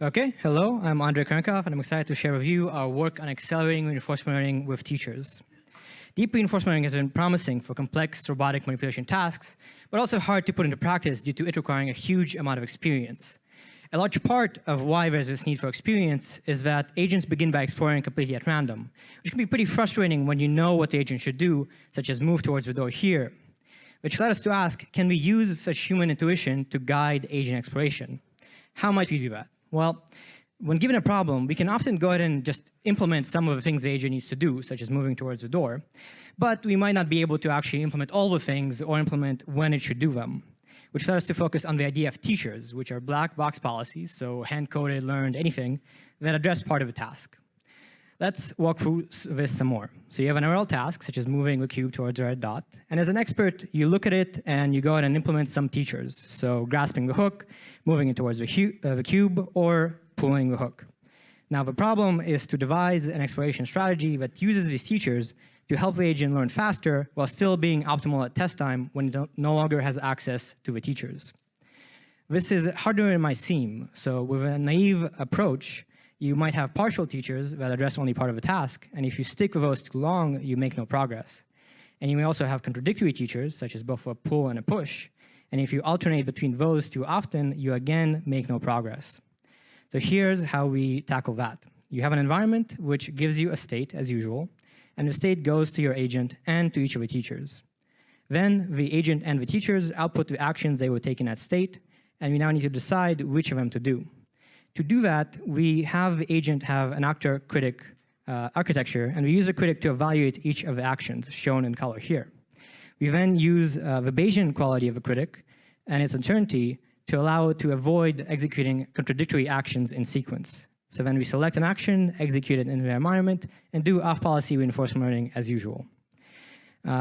Okay, hello, I'm Andrei Kernkov, and I'm excited to share with you our work on accelerating reinforcement learning with teachers. Deep reinforcement learning has been promising for complex robotic manipulation tasks, but also hard to put into practice due to it requiring a huge amount of experience. A large part of why there's this need for experience is that agents begin by exploring completely at random, which can be pretty frustrating when you know what the agent should do, such as move towards the door here. Which led us to ask, can we use such human intuition to guide agent exploration? How might we do that? Well, when given a problem, we can often go ahead and just implement some of the things the agent needs to do, such as moving towards the door, but we might not be able to actually implement all the things or implement when it should do them, which led us to focus on the idea of teachers, which are black box policies, so hand-coded, learned, anything, that address part of the task. Let's walk through this some more. So you have an RL task, such as moving the cube towards the red dot. And as an expert, you look at it and you go ahead and implement some teachers. So grasping the hook, moving it towards the cube, or pulling the hook. Now the problem is to devise an exploration strategy that uses these teachers to help the agent learn faster while still being optimal at test time when it no longer has access to the teachers. This is harder than it might seem. So with a naive approach, you might have partial teachers that address only part of a task, and if you stick with those too long, you make no progress. And you may also have contradictory teachers, such as both a pull and a push, and if you alternate between those too often, you again make no progress. So here's how we tackle that. You have an environment which gives you a state, as usual, and the state goes to your agent and to each of the teachers. Then the agent and the teachers output the actions they would take in that state, and we now need to decide which of them to do. To do that, we have the agent have an actor-critic architecture, and we use a critic to evaluate each of the actions shown in color here. We then use the Bayesian quality of a critic and its uncertainty to allow it to avoid executing contradictory actions in sequence. So then we select an action, execute it in the environment, and do off-policy reinforcement learning as usual.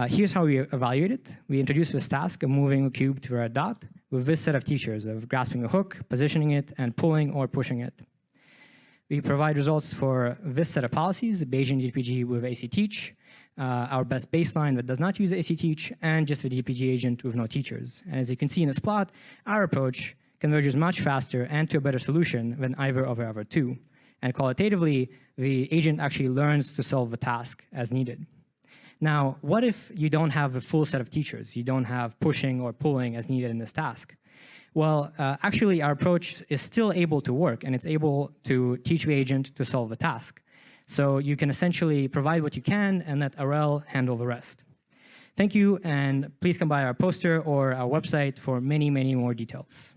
Here's how we evaluate it. We introduce this task of moving a cube to a red dot with this set of teachers of grasping the hook, positioning it, and pulling or pushing it. We provide results for this set of policies, Bayesian DPG with AC-Teach, our best baseline that does not use AC-Teach, and just the DPG agent with no teachers. And as you can see in this plot, our approach converges much faster and to a better solution than either of our other two. And qualitatively, the agent actually learns to solve the task as needed. Now, what if you don't have the full set of teachers? You don't have pushing or pulling as needed in this task. Well, actually, our approach is still able to work, and it's able to teach the agent to solve the task. So you can essentially provide what you can and let RL handle the rest. Thank you, and please come by our poster or our website for many, many more details.